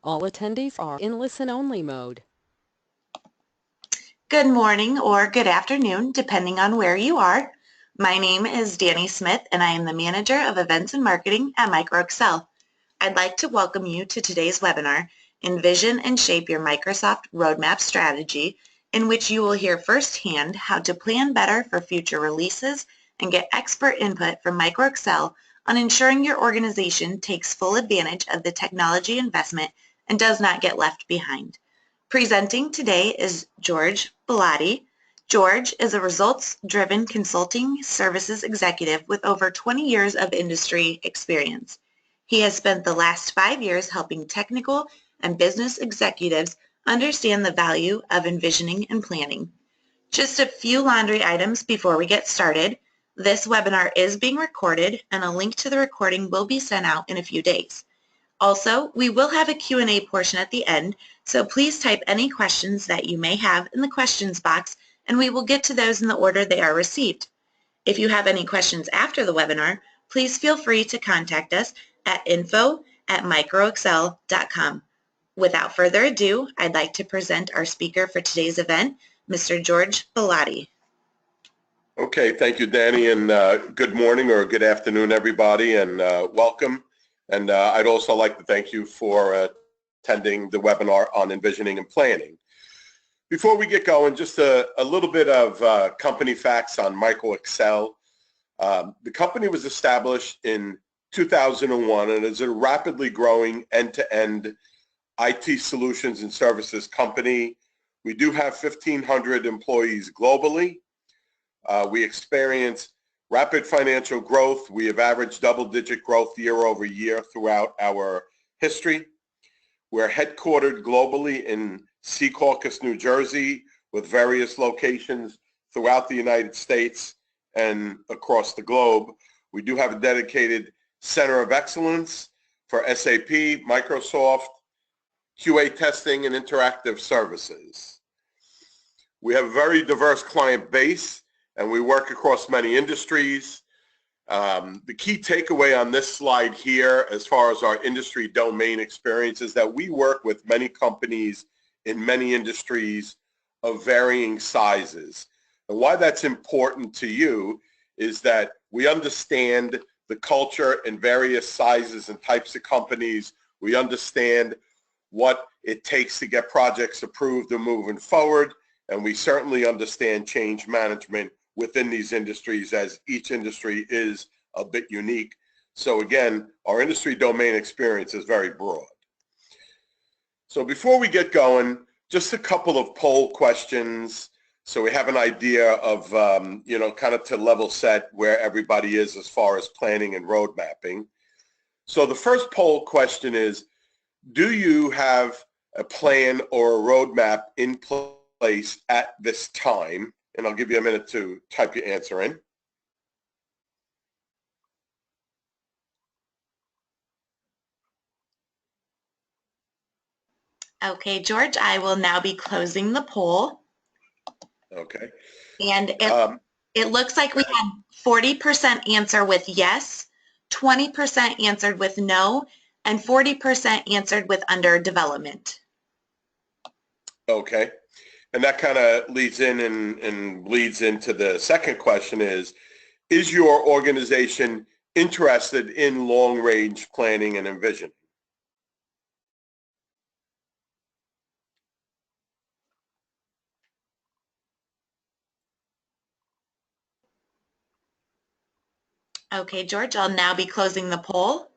All attendees are in listen-only mode. Good morning or good afternoon, depending on where you are. My name is Danny Smith, and I am the Manager of Events and Marketing at MicroExcel. I'd like to welcome you to today's webinar, Envision and Shape Your Microsoft Roadmap Strategy, in which you will hear firsthand how to plan better for future releases and get expert input from MicroExcel on ensuring your organization takes full advantage of the technology investment and does not get left behind. Presenting today is George Bellotti. George is a results-driven consulting services executive with over 20 years of industry experience. He has spent the last 5 years helping technical and business executives understand the value of envisioning and planning. Just a few laundry items before we get started. This webinar is being recorded, and a link to the recording will be sent out in a few days. Also, we will have a Q&A portion at the end, so please type any questions that you may have in the questions box, and we will get to those in the order they are received. If you have any questions after the webinar, please feel free to contact us at info@microexcel.com. Without further ado, I'd like to present our speaker for today's event, Mr. George Bellotti. Okay, thank you, Danny, and good morning or good afternoon, everybody, and welcome. And I'd also like to thank you for attending the webinar on envisioning and planning. Before we get going, just a little bit of company facts on MicroExcel. The company was established in 2001 and is a rapidly growing end-to-end IT solutions and services company. We do have 1,500 employees globally. We experience rapid financial growth. We have averaged double-digit growth year over year throughout our history. We're headquartered globally in Secaucus, New Jersey, with various locations throughout the United States and across the globe. We do have a dedicated center of excellence for SAP, Microsoft, QA testing, and interactive services. We have a very diverse client base, and we work across many industries. The key takeaway on this slide here, as far as our industry domain experience, is that we work with many companies in many industries of varying sizes. And why that's important to you is that we understand the culture in various sizes and types of companies. We understand what it takes to get projects approved and moving forward, and we certainly understand change management within these industries, as each industry is a bit unique. So again, our industry domain experience is very broad. So before we get going, just a couple of poll questions so we have an idea of, kind of to level set where everybody is as far as planning and road mapping. So the first poll question is, do you have a plan or a roadmap in place at this time? And I'll give you a minute to type your answer in. Okay, George, I will now be closing the poll. Okay. And it looks like we had 40% answer with yes, 20% answered with no, and 40% answered with under development. Okay. And that kind of leads in and bleeds into the second question is your organization interested in long-range planning and envisioning? Okay, George, I'll now be closing the poll.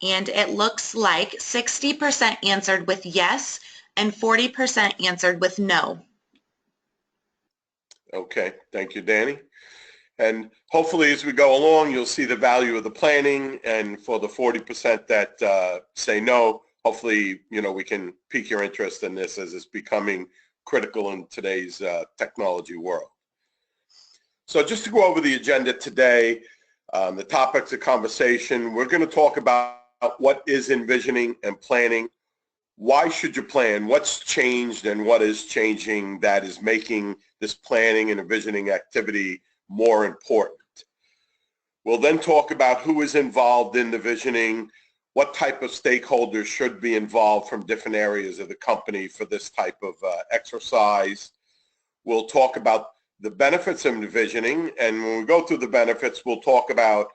And it looks like 60% answered with yes and 40% answered with no. Okay, thank you, Danny. And hopefully as we go along, you'll see the value of the planning, and for the 40% that say no, hopefully, we can pique your interest in this as it's becoming critical in today's technology world. So just to go over the agenda today, the topics of conversation, we're going to talk about what is envisioning and planning, why should you plan, what's changed and what is changing that is making this planning and envisioning activity more important. We'll then talk about who is involved in the visioning, what type of stakeholders should be involved from different areas of the company for this type of exercise. We'll talk about the benefits of envisioning, and when we go through the benefits, we'll talk about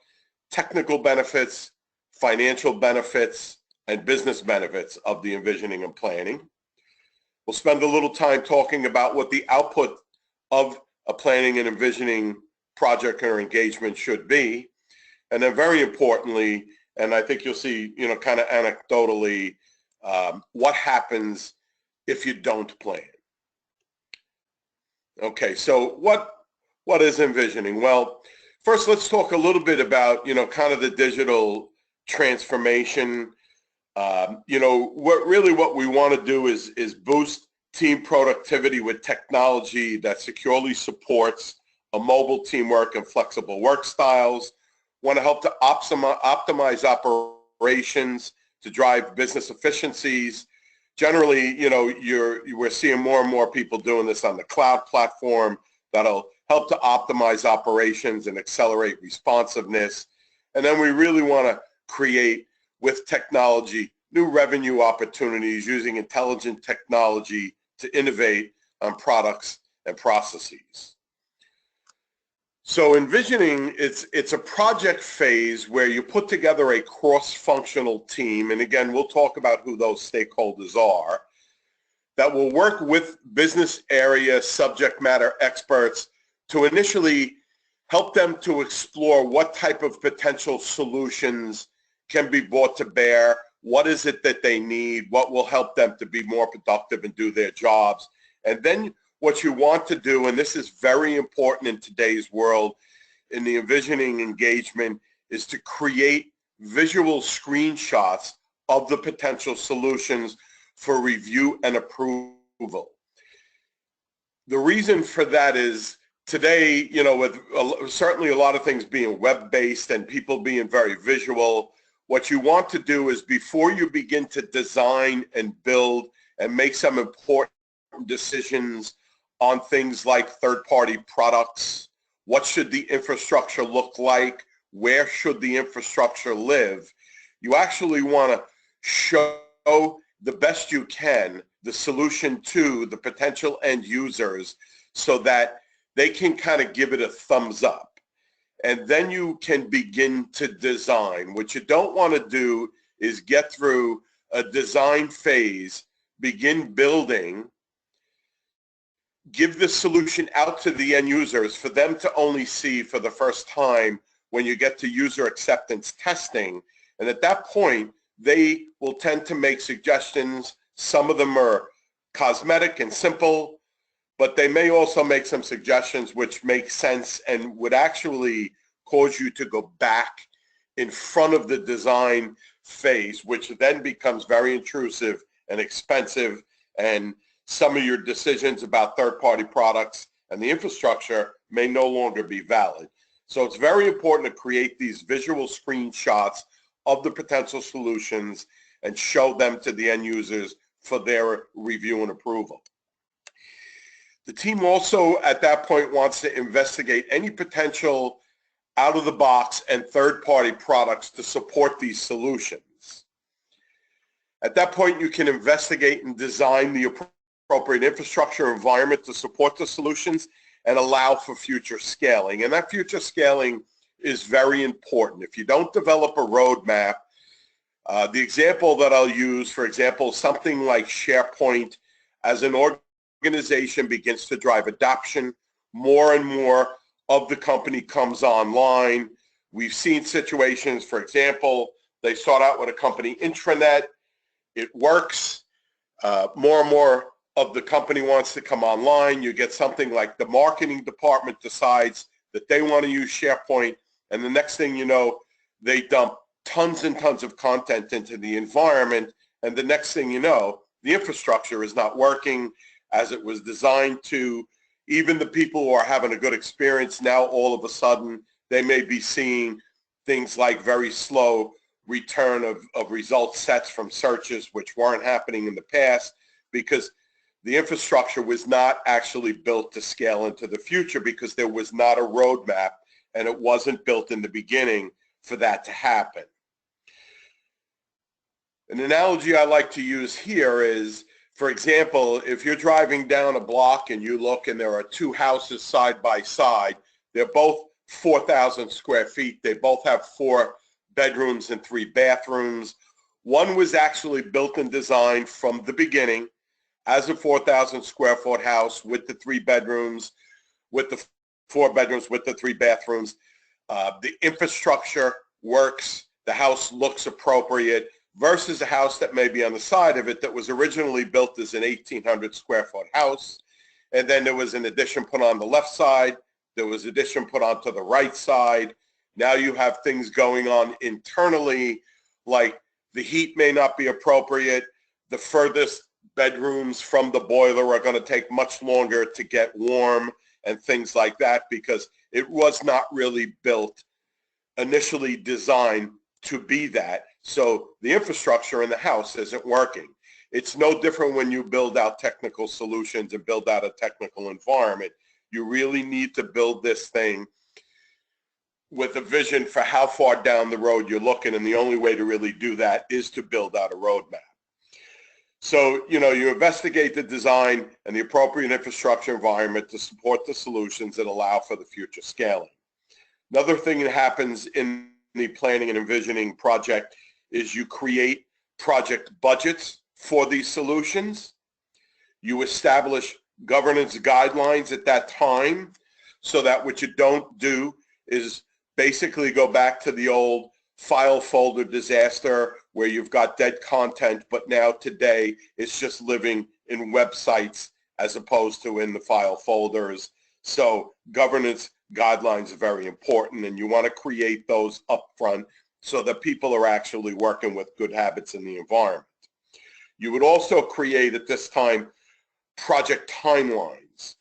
technical benefits, financial benefits, and business benefits of the envisioning and planning. We'll spend a little time talking about what the output of a planning and envisioning project or engagement should be. And then very importantly, and I think you'll see, kind of anecdotally, what happens if you don't plan. Okay, so what is envisioning? Well, first let's talk a little bit about, kind of the digital transformation. What we want to do is boost team productivity with technology that securely supports a mobile teamwork and flexible work styles. Want to help to optimize operations to drive business efficiencies. Generally, we're seeing more and more people doing this on the cloud platform that'll help to optimize operations and accelerate responsiveness. And then we really want to create, with technology, new revenue opportunities using intelligent technology to innovate on products and processes. So envisioning, it's a project phase where you put together a cross-functional team, and again, we'll talk about who those stakeholders are, that will work with business area subject matter experts to initially help them to explore what type of potential solutions can be brought to bear, what is it that they need, what will help them to be more productive and do their jobs. And then what you want to do, and this is very important in today's world, in the envisioning engagement, is to create visual screenshots of the potential solutions for review and approval. The reason for that is today, with certainly a lot of things being web-based and people being very visual, what you want to do is before you begin to design and build and make some important decisions on things like third-party products, what should the infrastructure look like, where should the infrastructure live, you actually want to show the best you can the solution to the potential end users so that they can kind of give it a thumbs up. And then you can begin to design. What you don't want to do is get through a design phase, begin building, give the solution out to the end users for them to only see for the first time when you get to user acceptance testing. And at that point, they will tend to make suggestions. Some of them are cosmetic and simple, but they may also make some suggestions which make sense and would actually cause you to go back in front of the design phase, which then becomes very intrusive and expensive, and some of your decisions about third-party products and the infrastructure may no longer be valid. So it's very important to create these visual screenshots of the potential solutions and show them to the end users for their review and approval. The team also at that point wants to investigate any potential out-of-the-box and third-party products to support these solutions. At that point, you can investigate and design the appropriate infrastructure environment to support the solutions and allow for future scaling. And that future scaling is very important. If you don't develop a roadmap, the example that I'll use, for example, something like SharePoint, as an organization begins to drive adoption, more and more of the company comes online. We've seen situations, for example, they start out with a company intranet, it works, more and more of the company wants to come online. You get something like the marketing department decides that they want to use SharePoint, and the next thing you know, they dump tons and tons of content into the environment, and the next thing you know, the infrastructure is not working as it was designed to. Even the people who are having a good experience now, all of a sudden, they may be seeing things like very slow return of result sets from searches, which weren't happening in the past because the infrastructure was not actually built to scale into the future because there was not a roadmap and it wasn't built in the beginning for that to happen. An analogy I like to use here is, for example, if you're driving down a block and you look and there are two houses side by side, they're both 4,000 square feet. They both have 4 bedrooms and 3 bathrooms. One was actually built and designed from the beginning as a 4,000 square foot house with the 3 bedrooms, with the 4 bedrooms, with the 3 bathrooms. The infrastructure works, the house looks appropriate, versus a house that may be on the side of it that was originally built as an 1,800 square foot house. And then there was an addition put on the left side. There was addition put onto the right side. Now you have things going on internally, like the heat may not be appropriate. The furthest bedrooms from the boiler are going to take much longer to get warm and things like that, because it was not really built, initially designed to be that. So the infrastructure in the house isn't working. It's no different when you build out technical solutions and build out a technical environment. You really need to build this thing with a vision for how far down the road you're looking, and the only way to really do that is to build out a roadmap. So, you investigate the design and the appropriate infrastructure environment to support the solutions that allow for the future scaling. Another thing that happens in the planning and envisioning project is you create project budgets for these solutions. You establish governance guidelines at that time, so that what you don't do is basically go back to the old file folder disaster where you've got dead content, but now today it's just living in websites as opposed to in the file folders. So governance guidelines are very important, and you want to create those upfront so that people are actually working with good habits in the environment. You would also create at this time project timelines.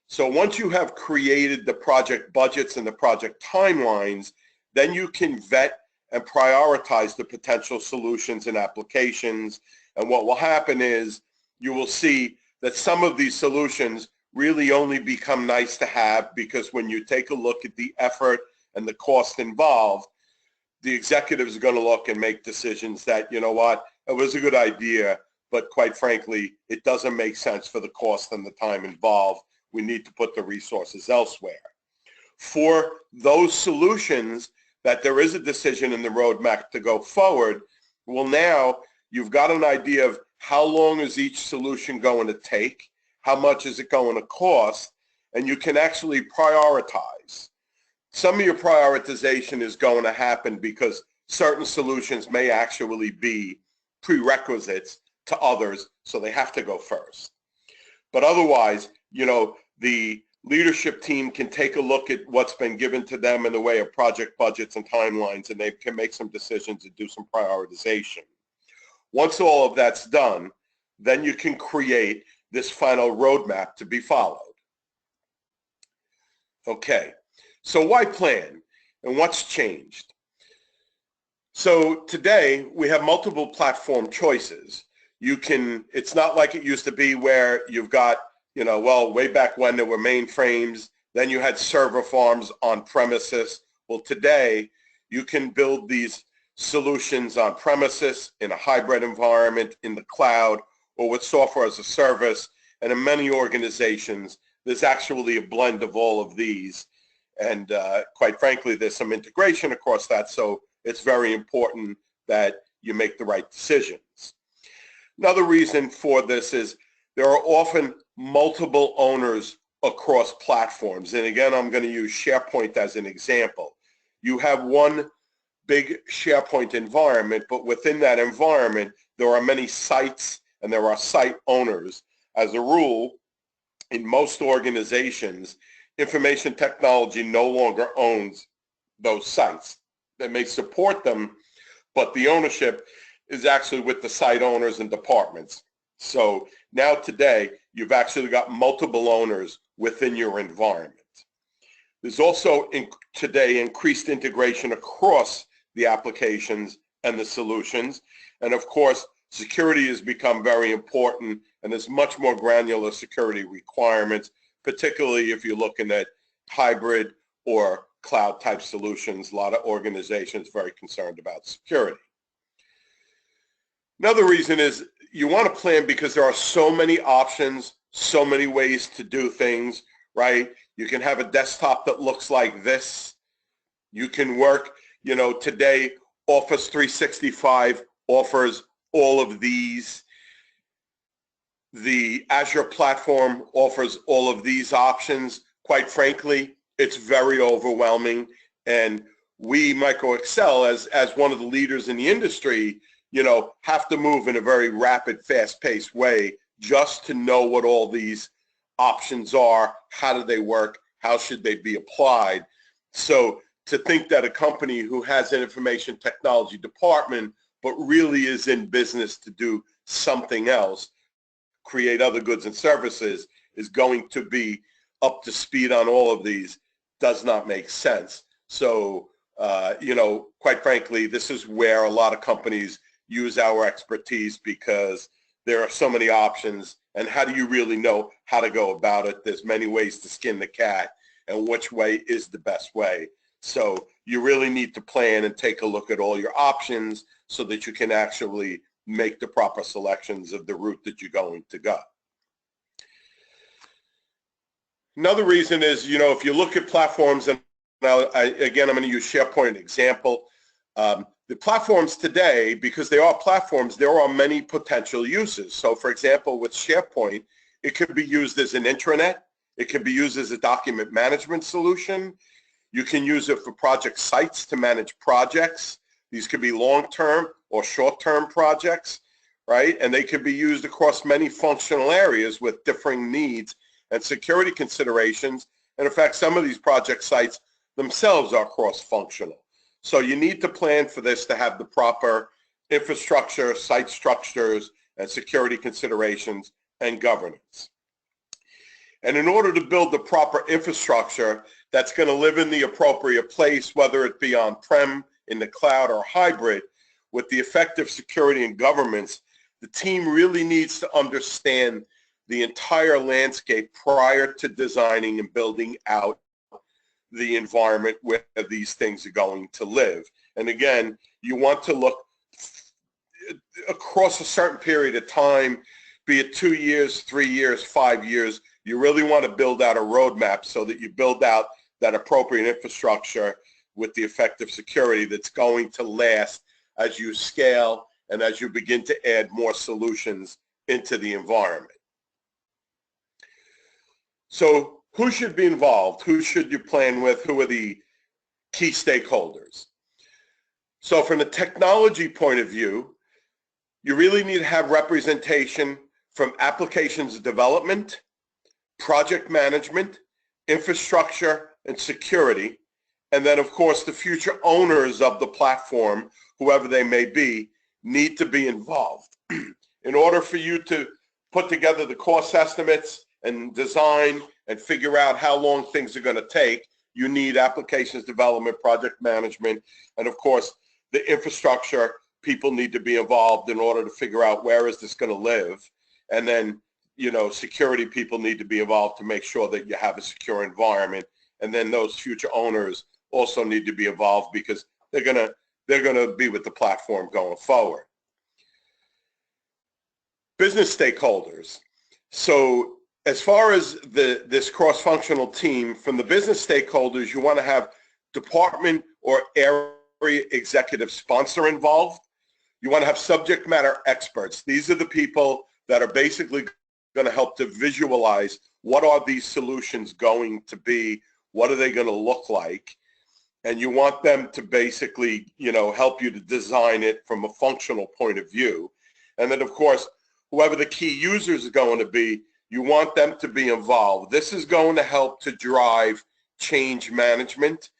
So once you have created the project budgets and the project timelines, then you can vet and prioritize the potential solutions and applications. And what will happen is you will see that some of these solutions really only become nice to have, because when you take a look at the effort and the cost involved, the executives are going to look and make decisions that, you know what, it was a good idea, but quite frankly, it doesn't make sense for the cost and the time involved. We need to put the resources elsewhere. For those solutions that there is a decision in the roadmap to go forward, well, now you've got an idea of how long is each solution going to take, how much is it going to cost, and you can actually prioritize. Some of your prioritization is going to happen because certain solutions may actually be prerequisites to others, so they have to go first. But otherwise, the leadership team can take a look at what's been given to them in the way of project budgets and timelines, and they can make some decisions and do some prioritization. Once all of that's done, then you can create this final roadmap to be followed. Okay, so why plan, and what's changed? So today we have multiple platform choices. It's not like it used to be where you've got, way back when there were mainframes, then you had server farms on premises. Well, today you can build these solutions on premises, in a hybrid environment, in the cloud, or with software as a service. And in many organizations, there's actually a blend of all of these. And quite frankly, there's some integration across that. So it's very important that you make the right decisions. Another reason for this is there are often multiple owners across platforms. And again, I'm going to use SharePoint as an example. You have one big SharePoint environment, but within that environment, there are many sites and there are site owners. As a rule, in most organizations, information technology no longer owns those sites. They may support them, but the ownership is actually with the site owners and departments. So now today, you've actually got multiple owners within your environment. There's also today increased integration across the applications and the solutions. And of course, security has become very important, and there's much more granular security requirements, particularly if you're looking at hybrid or cloud type solutions. A lot of organizations very concerned about security. Another reason is you want to plan because there are so many options, so many ways to do things, right? You can have a desktop that looks like this. You can work, today Office 365 offers all of these. The Azure platform offers all of these options. Quite frankly, it's very overwhelming. And we, MicroExcel, as one of the leaders in the industry, have to move in a very rapid, fast-paced way just to know what all these options are, how do they work, how should they be applied. So to think that a company who has an information technology department but really is in business to do something else, create other goods and services, is going to be up to speed on all of these does not make sense. So, quite frankly, this is where a lot of companies use our expertise because there are so many options. And how do you really know how to go about it? There's many ways to skin the cat, and which way is the best way. So you really need to plan and take a look at all your options so that you can actually make the proper selections of the route that you're going to go. Another reason is, if you look at platforms, and now, again, I'm going to use SharePoint example. The platforms today, because they are platforms, there are many potential uses. So, for example, with SharePoint, it could be used as an intranet. It can be used as a document management solution. You can use it for project sites to manage projects. These could be long-term or short-term projects, right? And they can be used across many functional areas with differing needs and security considerations. And in fact, some of these project sites themselves are cross-functional. So you need to plan for this to have the proper infrastructure, site structures, and security considerations and governance. And in order to build the proper infrastructure that's going to live in the appropriate place, whether it be on-prem, in the cloud, or hybrid, with the effective security and governance, the team really needs to understand the entire landscape prior to designing and building out the environment where these things are going to live. And again, you want to look across a certain period of time, be it 2 years, 3 years, 5 years. You really want to build out a roadmap so that you build out that appropriate infrastructure with the effective security that's going to last as you scale and as you begin to add more solutions into the environment. So who should be involved? Who should you plan with? Who are the key stakeholders? So from the technology point of view, you really need to have representation from applications development, project management, infrastructure, and security. And then, of course, the future owners of the platform, whoever they may be, need to be involved. In order for you to put together the cost estimates and design and figure out how long things are going to take, you need applications development, project management, and of course, the infrastructure people need to be involved in order to figure out where is this going to live. And then, security people need to be involved to make sure that you have a secure environment. And then those future owners also need to be involved because they're going to be with the platform going forward. Business stakeholders. So as far as this cross-functional team, from the business stakeholders, you want to have department or area executive sponsor involved. You want to have subject matter experts. These are the people that are basically going to help to visualize what are these solutions going to be, what are they going to look like, and you want them to basically, help you to design it from a functional point of view. And then, of course, whoever the key users are going to be, you want them to be involved. This is going to help to drive change management.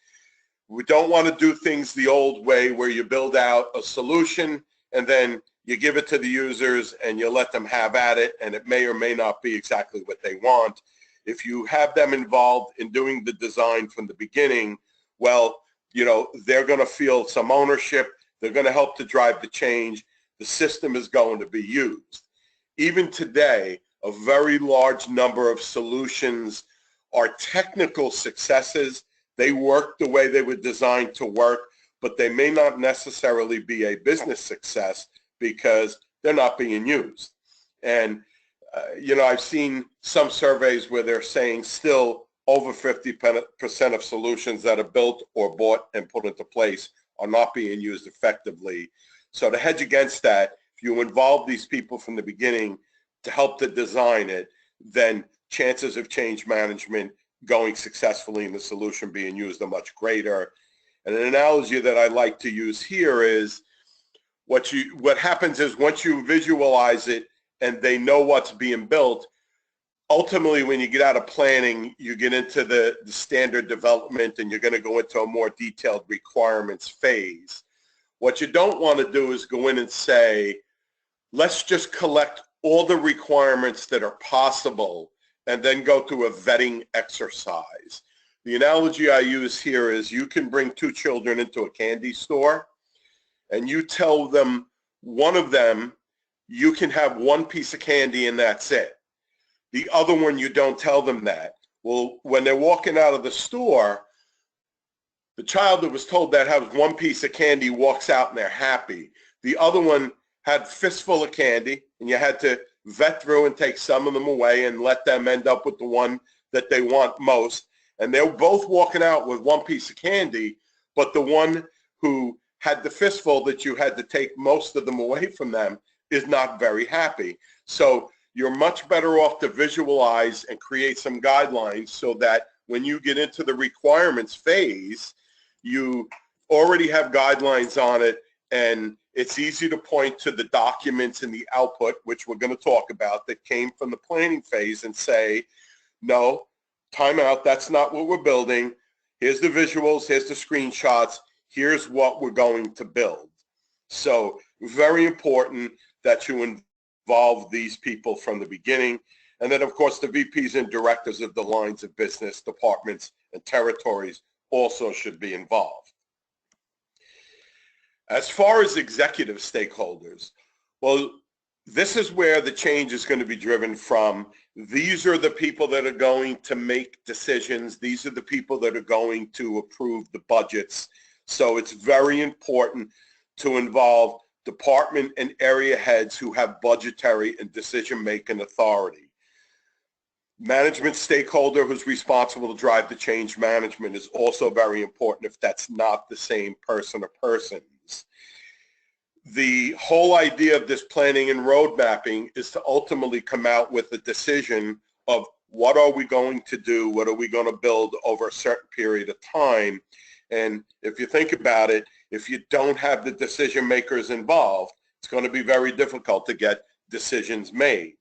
We don't want to do things the old way where you build out a solution and then you give it to the users and you let them have at it, and it may or may not be exactly what they want. If you have them involved in doing the design from the beginning, well, they're going to feel some ownership. They're going to help to drive the change. The system is going to be used. Even today, a very large number of solutions are technical successes They work the way they were designed to work, but they may not necessarily be a business success because they're not being used. And, I've seen some surveys where they're saying still over 50% of solutions that are built or bought and put into place are not being used effectively. So to hedge against that, if you involve these people from the beginning to help to design it, then chances of change management going successfully and the solution being used are much greater. And an analogy that I like to use here is what happens is once you visualize it and they know what's being built, ultimately when you get out of planning, you get into the standard development and you're going to go into a more detailed requirements phase. What you don't want to do is go in and say, let's just collect all the requirements that are possible and then go through a vetting exercise. The analogy I use here is you can bring two children into a candy store and you tell them, one of them, you can have one piece of candy and that's it. The other one, you don't tell them that. Well, when they're walking out of the store, the child that was told that has one piece of candy walks out and they're happy. The other one had a fistful of candy and you had to vet through and take some of them away and let them end up with the one that they want most. And they're both walking out with one piece of candy, but the one who had the fistful that you had to take most of them away from them is not very happy. So you're much better off to visualize and create some guidelines so that when you get into the requirements phase, you already have guidelines on it, and it's easy to point to the documents and the output, which we're going to talk about, that came from the planning phase and say, no, time out, that's not what we're building. Here's the visuals, here's the screenshots, here's what we're going to build. So very important that you involve these people from the beginning. And then, of course, the VPs and directors of the lines of business, departments, and territories also should be involved. As far as executive stakeholders, well, this is where the change is going to be driven from. These are the people that are going to make decisions. These are the people that are going to approve the budgets. So it's very important to involve department and area heads who have budgetary and decision-making authority. Management stakeholder who's responsible to drive the change management is also very important if that's not the same person or persons. The whole idea of this planning and road mapping is to ultimately come out with a decision of what are we going to do, what are we going to build over a certain period of time. And if you think about it, if you don't have the decision makers involved, it's going to be very difficult to get decisions made.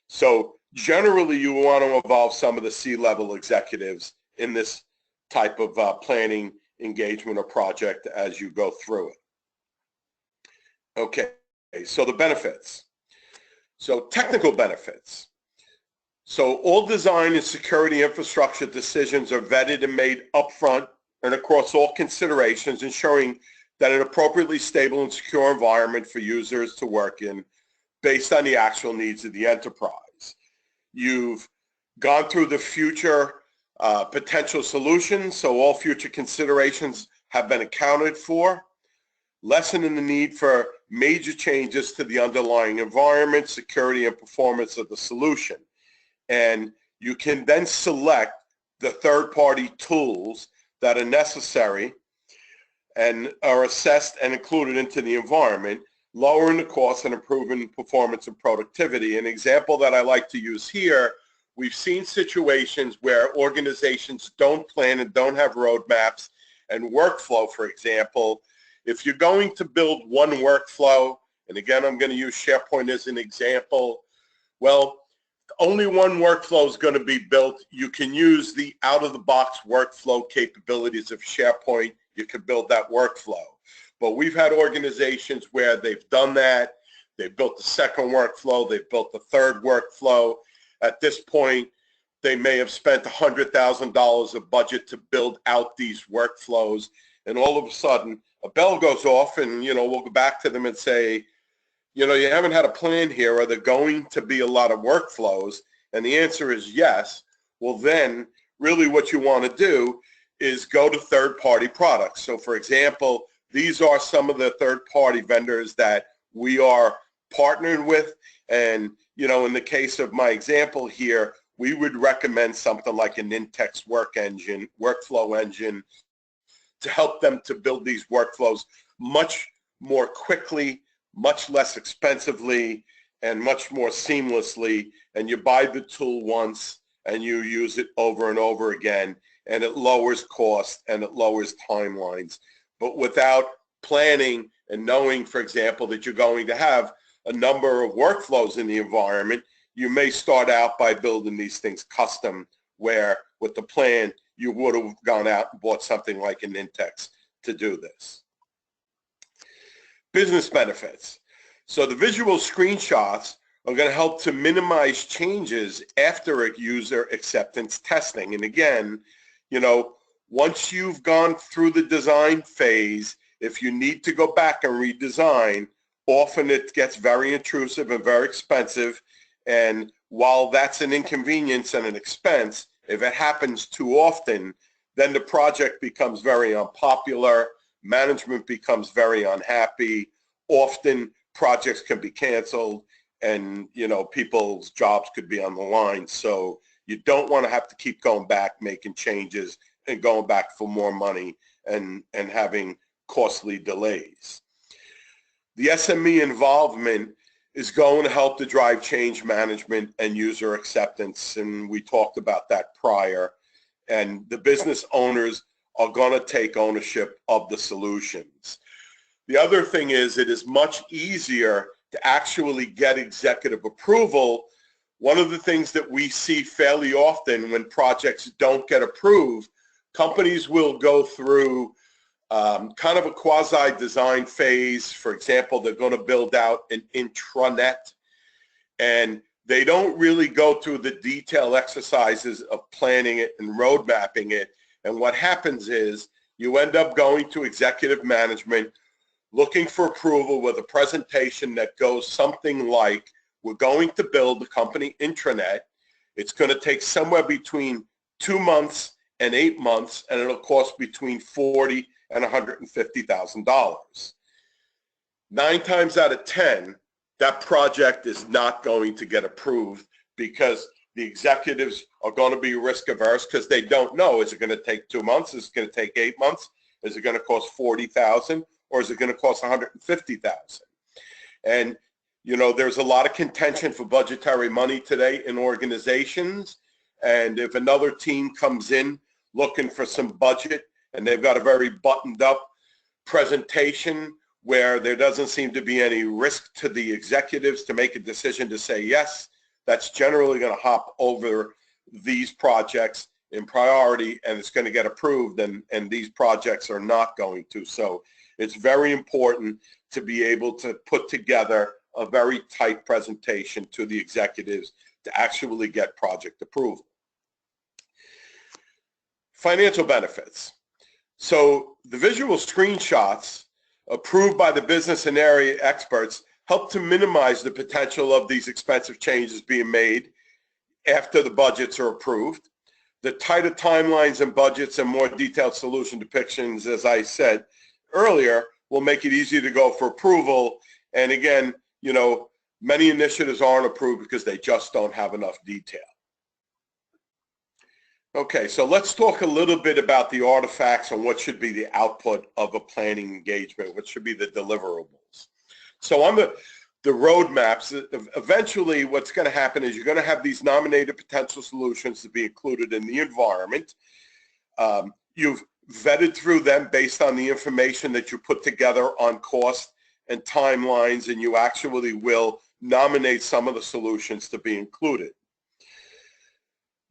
So generally, you want to involve some of the C-level executives in this type of planning, engagement, or project as you go through it. Okay, so the benefits. So technical benefits. So all design and security infrastructure decisions are vetted and made upfront and across all considerations, ensuring that an appropriately stable and secure environment for users to work in based on the actual needs of the enterprise. You've gone through the future potential solutions, so all future considerations have been accounted for, lessening the need for major changes to the underlying environment, security, and performance of the solution. And you can then select the third-party tools that are necessary and are assessed and included into the environment, lowering the cost and improving performance and productivity. An example that I like to use here, we've seen situations where organizations don't plan and don't have roadmaps and workflow, for example. If you're going to build one workflow, and again, I'm going to use SharePoint as an example, well, only one workflow is going to be built. You can use the out-of-the-box workflow capabilities of SharePoint. You can build that workflow. But we've had organizations where they've done that. They've built the second workflow. They've built the third workflow. At this point, they may have spent $100,000 of budget to build out these workflows. And all of a sudden, a bell goes off, and we'll go back to them and say, you haven't had a plan here. Are there going to be a lot of workflows? And the answer is yes. Well, then really what you want to do is go to third-party products. So for example, these are some of the third-party vendors that we are partnered with. And, you know, in the case of my example here, we would recommend something like an Intex workflow engine to help them to build these workflows much more quickly, much less expensively, and much more seamlessly. And you buy the tool once and you use it over and over again, and it lowers cost and it lowers timelines. But without planning and knowing, for example, that you're going to have a number of workflows in the environment, you may start out by building these things custom, where with the plan, you would have gone out and bought something like an Intex to do this. Business benefits. So the visual screenshots are going to help to minimize changes after a user acceptance testing. And again, you know, once you've gone through the design phase, if you need to go back and redesign, often it gets very intrusive and very expensive. And while that's an inconvenience and an expense, if it happens too often, then the project becomes very unpopular, management becomes very unhappy, often projects can be canceled, and, you know, people's jobs could be on the line. So you don't want to have to keep going back, making changes, and going back for more money and having costly delays. The SME involvement is going to help to drive change management and user acceptance, and we talked about that prior. And the business owners are going to take ownership of the solutions. The other thing is, it is much easier to actually get executive approval. One of the things that we see fairly often when projects don't get approved, companies will go through kind of a quasi-design phase. For example, they're going to build out an intranet, and they don't really go through the detailed exercises of planning it and road mapping it. And what happens is you end up going to executive management, looking for approval with a presentation that goes something like, we're going to build the company intranet. It's going to take somewhere between 2 months and 8 months, and it'll cost between $40,000 and $150,000. 9 times out of 10, that project is not going to get approved because the executives are going to be risk averse because they don't know, is it going to take 2 months? Is it going to take 8 months? Is it going to cost $40,000? Or is it going to cost $150,000? And, you know, there's a lot of contention for budgetary money today in organizations. And if another team comes in looking for some budget and they've got a very buttoned up presentation where there doesn't seem to be any risk to the executives to make a decision to say yes, that's generally going to hop over these projects in priority, and it's going to get approved, and these projects are not going to. So it's very important to be able to put together a very tight presentation to the executives to actually get project approval. Financial benefits. So the visual screenshots approved by the business and area experts help to minimize the potential of these expensive changes being made after the budgets are approved. The tighter timelines and budgets and more detailed solution depictions, as I said earlier, will make it easier to go for approval. And again, you know, many initiatives aren't approved because they just don't have enough detail. Okay, so let's talk a little bit about the artifacts and what should be the output of a planning engagement, what should be the deliverables. So on the roadmaps, eventually what's going to happen is you're going to have these nominated potential solutions to be included in the environment. You've vetted through them based on the information that you put together on cost and timelines, and you actually will nominate some of the solutions to be included.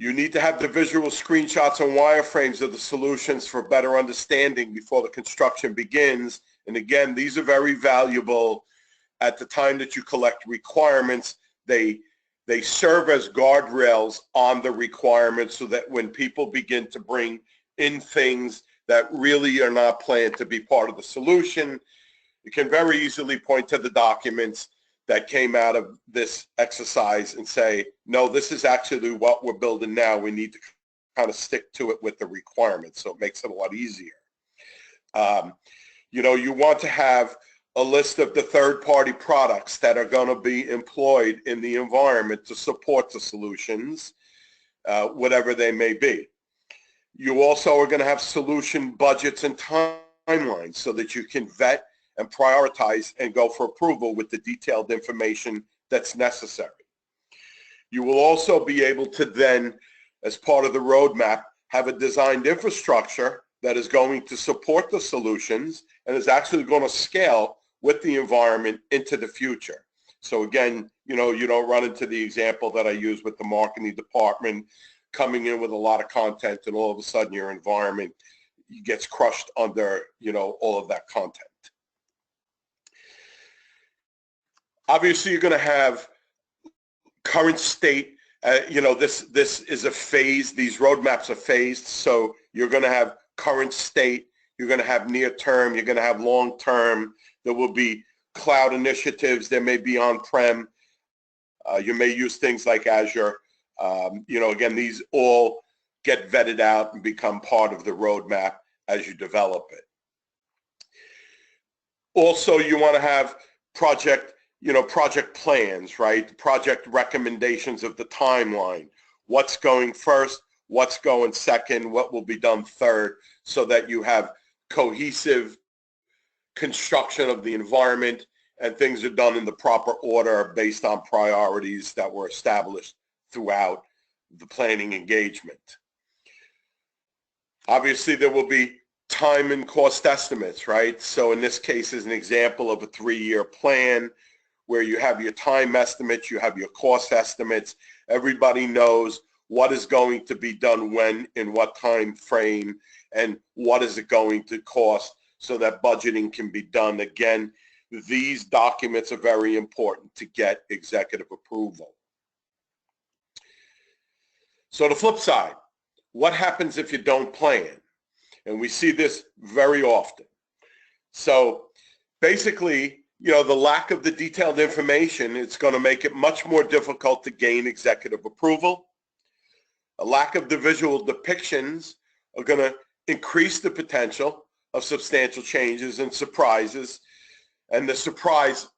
You need to have the visual screenshots and wireframes of the solutions for better understanding before the construction begins. And again, these are very valuable at the time that you collect requirements. They serve as guardrails on the requirements so that when people begin to bring in things that really are not planned to be part of the solution, you can very easily point to the documents that came out of this exercise and say, no, this is actually what we're building now. We need to kind of stick to it with the requirements, so it makes it a lot easier. You want to have a list of the third-party products that are going to be employed in the environment to support the solutions, whatever they may be. You also are going to have solution budgets and timelines so that you can vet and prioritize and go for approval with the detailed information that's necessary. You will also be able to then, as part of the roadmap, have a designed infrastructure that is going to support the solutions and is actually going to scale with the environment into the future. So again, you don't run into the example that I use with the marketing department coming in with a lot of content, and all of a sudden your environment gets crushed under, all of that content. Obviously, you're going to have current state. This is a phase. These roadmaps are phased. So you're going to have current state. You're going to have near term. You're going to have long term. There will be cloud initiatives. There may be on-prem. You may use things like Azure. Again, these all get vetted out and become part of the roadmap as you develop it. Also, you want to have project plans, right? Project recommendations of the timeline. What's going first? What's going second? What will be done third? So that you have cohesive construction of the environment and things are done in the proper order based on priorities that were established throughout the planning engagement. Obviously, there will be time and cost estimates, right? So in this case is an example of a 3-year plan where you have your time estimates, you have your cost estimates. Everybody knows what is going to be done when, in what time frame, and what is it going to cost so that budgeting can be done. Again, these documents are very important to get executive approval. So the flip side, what happens if you don't plan? And we see this very often. So basically, the lack of the detailed information, it's going to make it much more difficult to gain executive approval. A lack of the visual depictions are going to increase the potential of substantial changes and surprises, and the surprise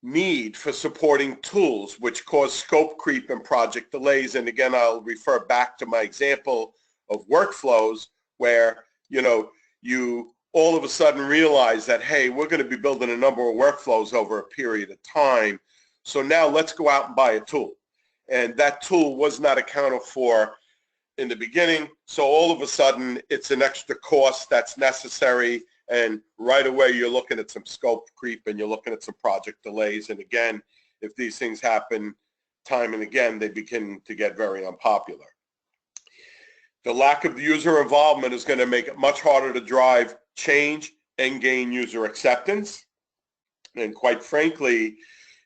need for supporting tools which cause scope creep and project delays. And again, I'll refer back to my example of workflows where, you all of a sudden realize that, hey, we're going to be building a number of workflows over a period of time. So now let's go out and buy a tool. And that tool was not accounted for in the beginning. So all of a sudden it's an extra cost that's necessary. And right away you're looking at some scope creep and you're looking at some project delays. And again, if these things happen time and again, they begin to get very unpopular. The lack of user involvement is going to make it much harder to drive change and gain user acceptance. And quite frankly,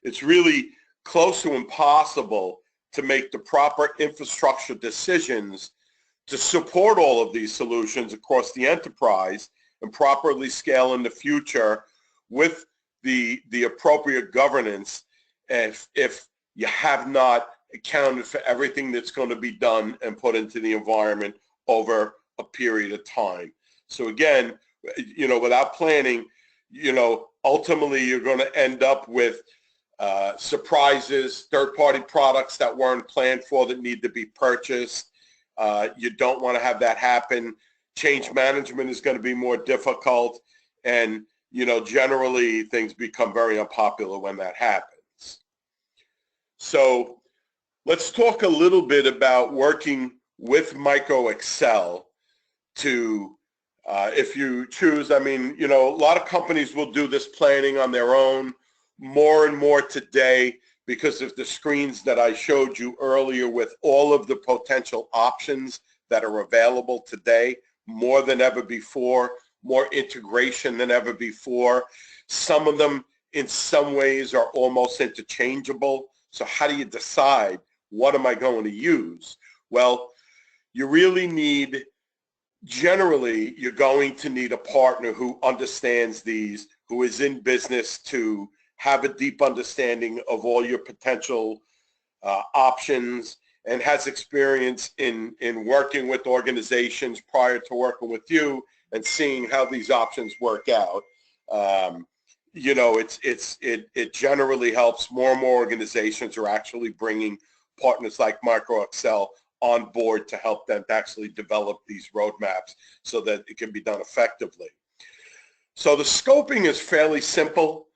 it's really close to impossible to make the proper infrastructure decisions to support all of these solutions across the enterprise and properly scale in the future with the appropriate governance if you have not accounted for everything that's going to be done and put into the environment over a period of time. So again, without planning, ultimately you're going to end up with surprises, third-party products that weren't planned for that need to be purchased. You don't want to have that happen. Change management is going to be more difficult, and generally things become very unpopular when that happens. So let's talk a little bit about working with Micro Excel to, if you choose, a lot of companies will do this planning on their own. More and more today, because of the screens that I showed you earlier with all of the potential options that are available today, more than ever before, more integration than ever before. Some of them in some ways are almost interchangeable. So how do you decide what am I going to use? Well, you really need, generally, you're going to need a partner who understands these, who is in business to have a deep understanding of all your potential options and has experience in working with organizations prior to working with you and seeing how these options work out. You know, it generally helps. More and more organizations are actually bringing partners like MicroExcel on board to help them to actually develop these roadmaps so that it can be done effectively. So the scoping is fairly simple.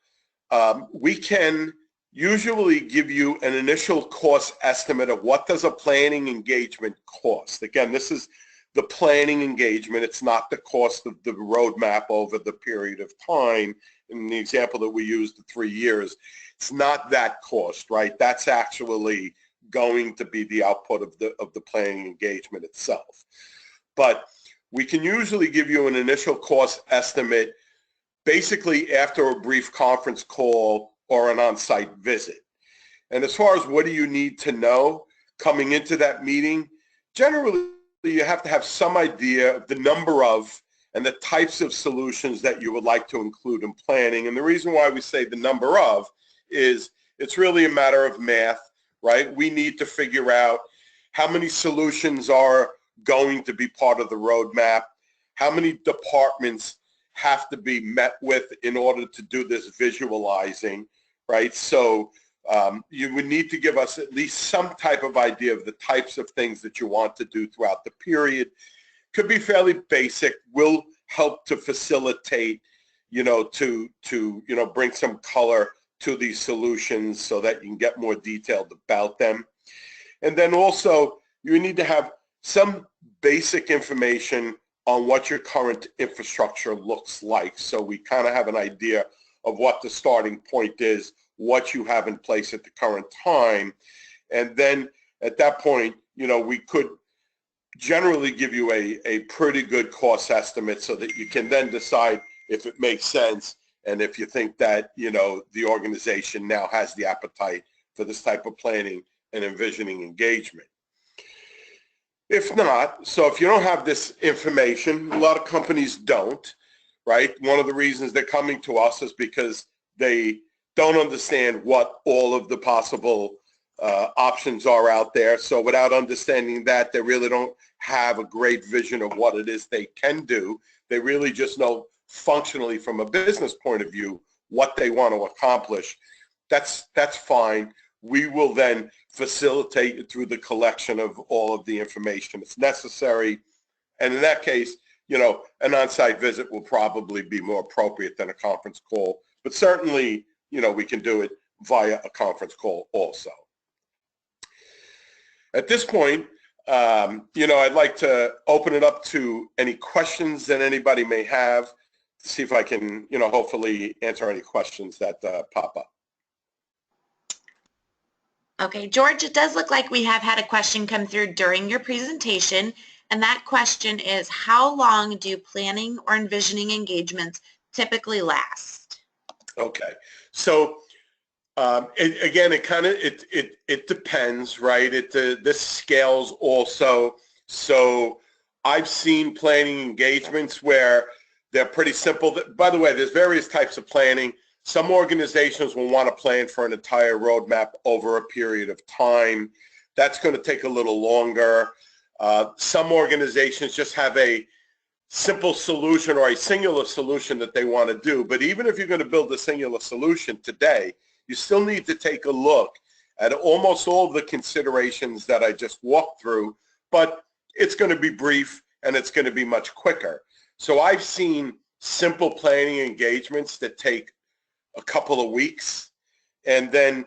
We can usually give you an initial cost estimate of what does a planning engagement cost. Again, this is the planning engagement. It's not the cost of the roadmap over the period of time. In the example that we used, the 3 years, it's not that cost, right? That's actually going to be the output of the planning engagement itself. But we can usually give you an initial cost estimate basically after a brief conference call or an on-site visit. And as far as what do you need to know coming into that meeting, generally you have to have some idea of the number of and the types of solutions that you would like to include in planning. And the reason why we say the number of is it's really a matter of math, right? We need to figure out how many solutions are going to be part of the roadmap, how many departments have to be met with in order to do this visualizing, right? So you would need to give us at least some type of idea of the types of things that you want to do throughout the period. Could be fairly basic, will help to facilitate, to bring some color to these solutions so that you can get more detailed about them. And then also you need to have some basic information on what your current infrastructure looks like, so we kind of have an idea of what the starting point is, what you have in place at the current time. And then at that point, we could generally give you a pretty good cost estimate so that you can then decide if it makes sense and if you think that, the organization now has the appetite for this type of planning and envisioning engagement. If not, so if you don't have this information, a lot of companies don't, right? One of the reasons they're coming to us is because they don't understand what all of the possible options are out there. So without understanding that, they really don't have a great vision of what it is they can do. They really just know functionally from a business point of view what they want to accomplish. That's fine. We will then facilitate it through the collection of all of the information that's necessary. And in that case, an on-site visit will probably be more appropriate than a conference call. But certainly, we can do it via a conference call also. At this point, I'd like to open it up to any questions that anybody may have, see if I can, hopefully answer any questions that pop up. Okay, George, it does look like we have had a question come through during your presentation, and that question is, how long do planning or envisioning engagements typically last? Okay, so it depends, right? This scales also. So I've seen planning engagements where they're pretty simple. By the way, there's various types of planning. Some organizations will want to plan for an entire roadmap over a period of time. That's going to take a little longer. Some organizations just have a simple solution or a singular solution that they want to do. But even if you're going to build a singular solution today, you still need to take a look at almost all of the considerations that I just walked through, but it's going to be brief and it's going to be much quicker. So I've seen simple planning engagements that take a couple of weeks, and then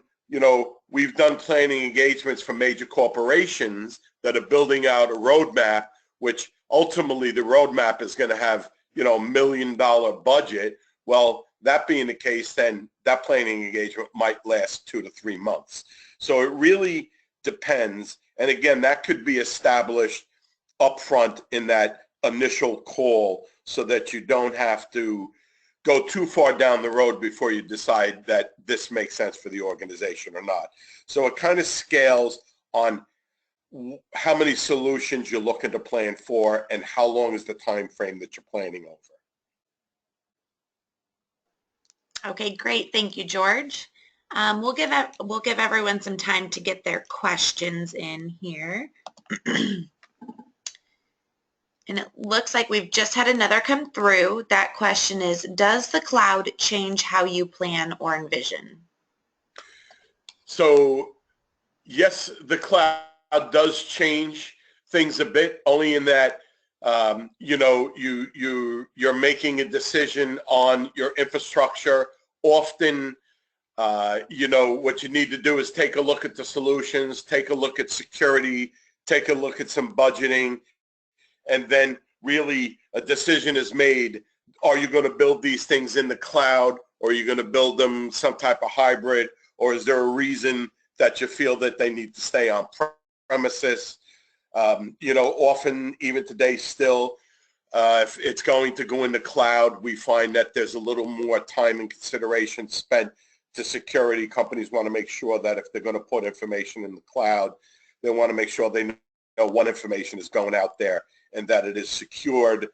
we've done planning engagements for major corporations that are building out a roadmap, which ultimately the roadmap is going to have $1 million budget. Well, that being the case, then that planning engagement might last 2 to 3 months. So it really depends, and again, that could be established upfront in that initial call so that you don't have to go too far down the road before you decide that this makes sense for the organization or not. So it kind of scales on how many solutions you're looking to plan for and how long is the time frame that you're planning over. Okay, great. Thank you, George. We'll give everyone some time to get their questions in here. And it looks like we've just had another come through. That question is, does the cloud change how you plan or envision? So yes, the cloud does change things a bit, only in that you're making a decision on your infrastructure. Often, what you need to do is take a look at the solutions, take a look at security, take a look at some budgeting, and then really a decision is made. Are you going to build these things in the cloud, or are you going to build them some type of hybrid, or is there a reason that you feel that they need to stay on premises? Often, even today still, if it's going to go in the cloud, we find that there's a little more time and consideration spent to security. Companies want to make sure that if they're going to put information in the cloud, they want to make sure they know what information is going out there and that it is secured.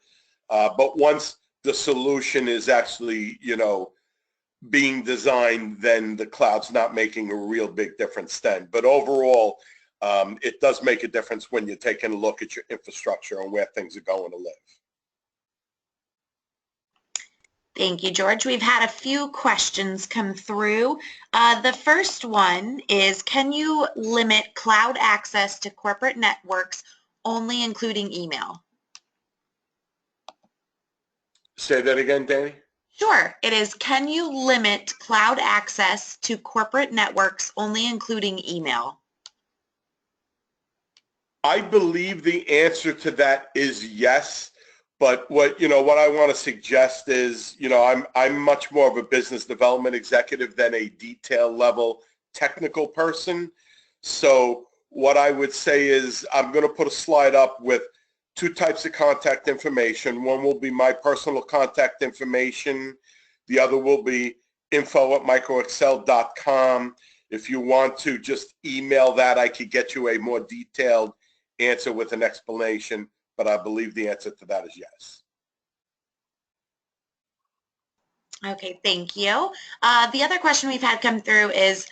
But once the solution is actually, being designed, then the cloud's not making a real big difference then. But overall, it does make a difference when you're taking a look at your infrastructure and where things are going to live. Thank you, George. We've had a few questions come through. The first one is, can you limit cloud access to corporate networks only including email? Say that again, Danny? Sure. It is, can you limit cloud access to corporate networks only including email? I believe the answer to that is yes. But what I want to suggest is, I'm much more of a business development executive than a detail level technical person. So what I would say is I'm going to put a slide up with two types of contact information. One will be my personal contact information. The other will be info@microexcel.com. If you want to just email that, I could get you a more detailed answer with an explanation. But I believe the answer to that is yes. Okay, thank you. The other question we've had come through is,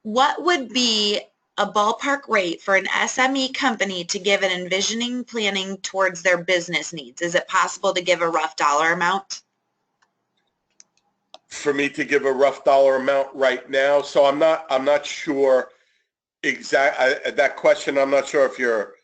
what would be a ballpark rate for an SME company to give an envisioning planning towards their business needs? Is it possible to give a rough dollar amount? For me to give a rough dollar amount right now, so I'm not sure that question. I'm not sure if you're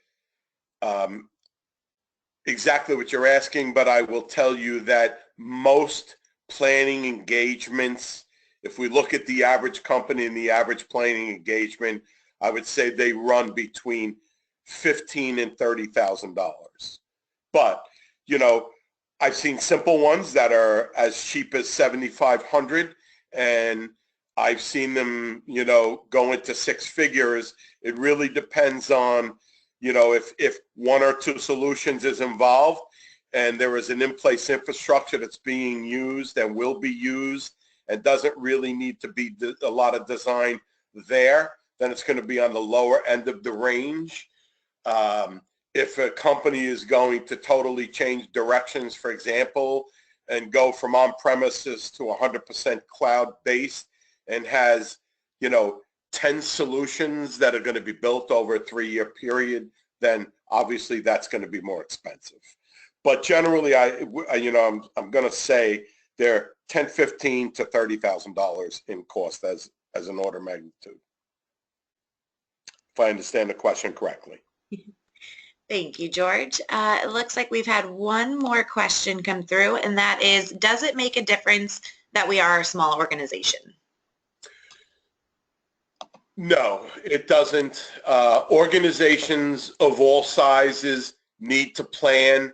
exactly what you're asking, but I will tell you that most planning engagements, if we look at the average company and the average planning engagement, I would say they run between $15,000 and $30,000. But, I've seen simple ones that are as cheap as $7,500, and I've seen them, go into six figures. It really depends on, if one or two solutions is involved and there is an in-place infrastructure that's being used and will be used and doesn't really need to be a lot of design there, then it's going to be on the lower end of the range. If a company is going to totally change directions, for example, and go from on-premises to 100% cloud-based and has, 10 solutions that are going to be built over a 3-year period, then obviously that's going to be more expensive. But generally, I'm going to say they're $10,000, $15,000 to $30,000 in cost as an order of magnitude, if I understand the question correctly. Thank you, George. It looks like we've had one more question come through, and that is, does it make a difference that we are a small organization? No, it doesn't. Organizations of all sizes need to plan.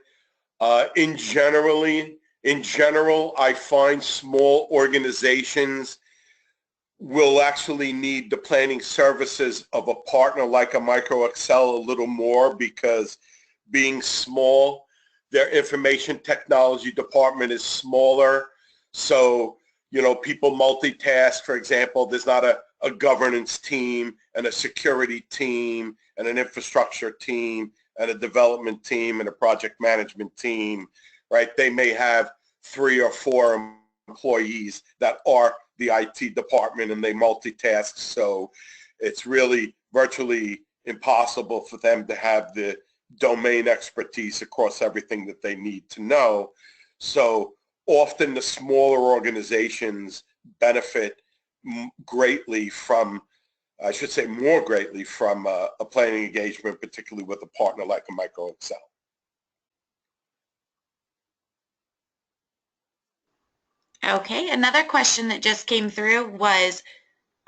In general, I find small organizations will actually need the planning services of a partner like a MicroExcel a little more, because being small, their information technology department is smaller. So, people multitask. For example, there's not a governance team and a security team and an infrastructure team and a development team and a project management team, right? They may have 3 or 4 employees that are the IT department and they multitask. So it's really virtually impossible for them to have the domain expertise across everything that they need to know. So often the smaller organizations benefit greatly from, I should say more greatly from a planning engagement, particularly with a partner like a Micro Excel. Okay, another question that just came through was,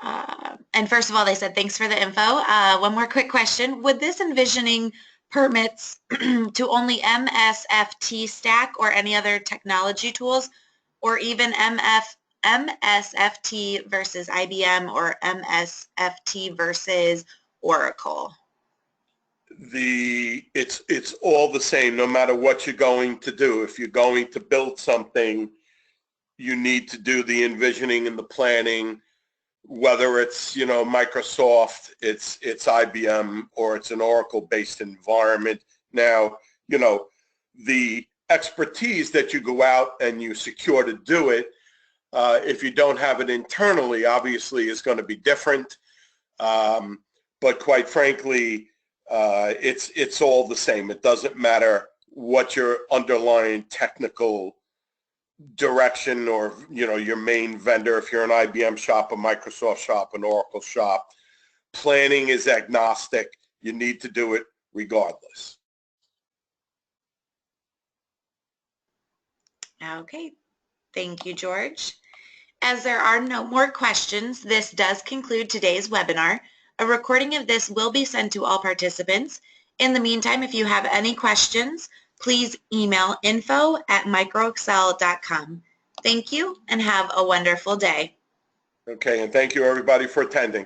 and first of all, they said, thanks for the info. One more quick question. Would this envisioning permits to only MSFT stack or any other technology tools, or even MSFT versus IBM or MSFT versus Oracle? It's all the same, no matter what you're going to do. If you're going to build something, you need to do the envisioning and the planning, whether it's, you know, Microsoft, it's IBM, or it's an Oracle-based environment. Now, you know, the expertise that you go out and you secure to do it, if you don't have it internally, obviously is going to be different. But quite frankly, it's all the same. It doesn't matter what your underlying technical direction or, you know, your main vendor, if you're an IBM shop, a Microsoft shop, an Oracle shop. Planning is agnostic. You need to do it regardless. Okay, thank you, George. As there are no more questions, this does conclude today's webinar. A recording of this will be sent to all participants. In the meantime, if you have any questions, please email info@microexcel.com. Thank you and have a wonderful day. Okay, and thank you everybody for attending.